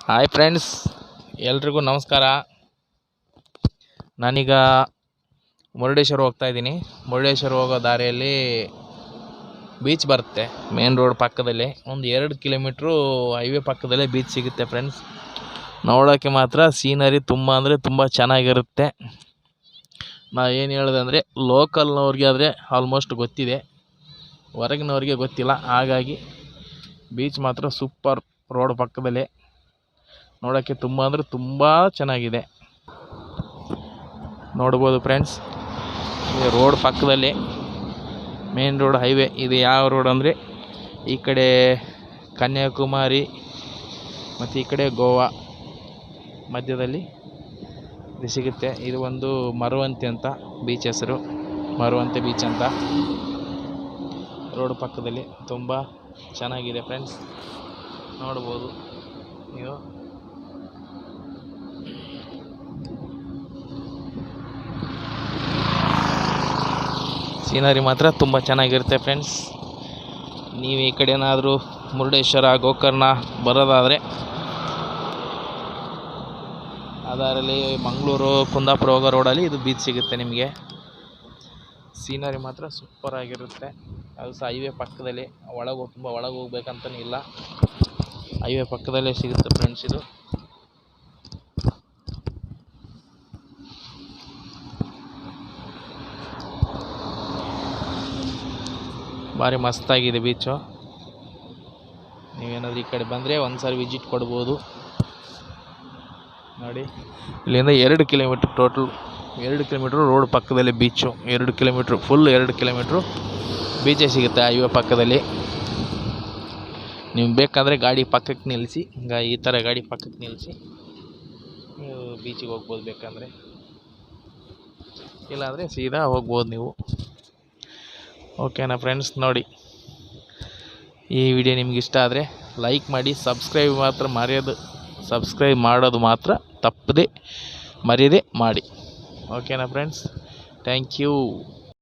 Hi friends, ಎಲ್ರಿಗೂ ನಮಸ್ಕಾರ. ನಾನೀಗ ಮುರುಡೇಶ್ವರ ಹೋಗ್ತಾ ಇದ್ದೀನಿ. ಮುರುಡೇಶ್ವರ ಹೋಗೋ ದಾರಿಯಲ್ಲಿ ಬೀಚ್ ಬರುತ್ತೆ. ಮೇನ್ ರೋಡ್ ಪಕ್ಕದಲ್ಲೇ ಒಂದು 2 ಕಿಲೋಮೀಟ್ರು ಹೈವೇ ಪಕ್ಕದಲ್ಲೇ ಬೀಚ್ ಸಿಗುತ್ತೆ ಫ್ರೆಂಡ್ಸ್. ನೋಡೋಕ್ಕೆ ಮಾತ್ರ ಸೀನರಿ ತುಂಬ ಅಂದರೆ ತುಂಬ ಚೆನ್ನಾಗಿರುತ್ತೆ. ನಾ ಏನು ಹೇಳಿದೆ ಅಂದರೆ, ಲೋಕಲ್ನವ್ರಿಗೆ ಆದರೆ ಆಲ್ಮೋಸ್ಟ್ ಗೊತ್ತಿದೆ, ಹೊರಗಿನವ್ರಿಗೆ ಗೊತ್ತಿಲ್ಲ. ಹಾಗಾಗಿ ಬೀಚ್ ಮಾತ್ರ ಸೂಪರ್. ರೋಡ್ ಪಕ್ಕದಲ್ಲೇ ನೋಡೋಕ್ಕೆ ತುಂಬ ಅಂದರೆ ತುಂಬ ಚೆನ್ನಾಗಿದೆ. ನೋಡ್ಬೋದು ಫ್ರೆಂಡ್ಸ್, ಇದು ರೋಡ್ ಪಕ್ಕದಲ್ಲಿ ಮೇನ್ ರೋಡ್ ಹೈವೇ. ಇದು ಯಾವ ರೋಡ್ ಅಂದರೆ, ಈ ಕಡೆ ಕನ್ಯಾಕುಮಾರಿ ಮತ್ತು ಈ ಕಡೆ ಗೋವಾ ಮಧ್ಯದಲ್ಲಿ ಇದು ಸಿಗುತ್ತೆ. ಇದು ಒಂದು ಮರವಂತೆ ಅಂತ ಬೀಚ್ ಹೆಸರು, ಮರವಂತೆ ಬೀಚ್ ಅಂತ. ರೋಡ್ ಪಕ್ಕದಲ್ಲಿ ತುಂಬ ಚೆನ್ನಾಗಿದೆ ಫ್ರೆಂಡ್ಸ್, ನೋಡ್ಬೋದು ನೀವು. ಸೀನರಿ ಮಾತ್ರ ತುಂಬ ಚೆನ್ನಾಗಿರುತ್ತೆ ಫ್ರೆಂಡ್ಸ್. ನೀವು ಈ ಕಡೆ ಏನಾದರೂ ಮುರುಡೇಶ್ವರ, ಗೋಕರ್ಣ ಬರೋದಾದರೆ ಅದರಲ್ಲಿ ಮಂಗಳೂರು, ಕುಂದಾಪುರ ಹೋಗೋ ರೋಡಲ್ಲಿ ಇದು ಬೀಚ್ ಸಿಗುತ್ತೆ ನಿಮಗೆ. ಸೀನರಿ ಮಾತ್ರ ಸೂಪರ್ ಆಗಿರುತ್ತೆ. ಅದು ಸಹ ಹೈವೇ ಪಕ್ಕದಲ್ಲಿ. ತುಂಬ ಒಳಗೆ ಹೋಗ್ಬೇಕಂತಲೇ ಇಲ್ಲ, ಹೈವೇ ಪಕ್ಕದಲ್ಲೇ ಸಿಗುತ್ತೆ ಫ್ರೆಂಡ್ಸ್. ಇದು ಭಾರಿ ಮಸ್ತಾಗಿದೆ ಬೀಚು. ನೀವೇನಾದರೂ ಈ ಕಡೆ ಬಂದರೆ ಒಂದು ಸಾರಿ ವಿಸಿಟ್ ಕೊಡ್ಬೋದು. ನೋಡಿ, ಇಲ್ಲಿಂದ 2 ಕಿಲೋಮೀಟ್ರ್, ಟೋಟಲ್ 2 ಕಿಲೋಮೀಟ್ರ್ ರೋಡ್ ಪಕ್ಕದಲ್ಲಿ ಬೀಚು. 2 ಕಿಲೋಮೀಟ್ರ್, ಫುಲ್ 2 ಕಿಲೋಮೀಟ್ರು ಬೀಚೇ ಸಿಗುತ್ತೆ ಹೈವೇ ಪಕ್ಕದಲ್ಲಿ. ನೀವು ಬೇಕಾದರೆ ಗಾಡಿ ಪಕ್ಕಕ್ಕೆ ನಿಲ್ಲಿಸಿ, ಈ ಥರ ಗಾಡಿ ಪಕ್ಕಕ್ಕೆ ನಿಲ್ಲಿಸಿ ನೀವು ಬೀಚಿಗೆ ಹೋಗ್ಬೋದು ಬೇಕಂದರೆ. ಇಲ್ಲಾಂದರೆ ಸೀದಾ ಹೋಗ್ಬೋದು ನೀವು. ಓಕೆನಾ ಫ್ರೆಂಡ್ಸ್? ನೋಡಿ, ಈ ವಿಡಿಯೋ ನಿಮ್ಗೆ ಇಷ್ಟ ಆದರೆ ಲೈಕ್ ಮಾಡಿ, ಸಬ್ಸ್ಕ್ರೈಬ್ ಮಾಡೋದು ಮಾತ್ರ ತಪ್ಪದೆ ಮರೆಯದೆ ಮಾಡಿ. ಓಕೆನಾ ಫ್ರೆಂಡ್ಸ್? Thank you.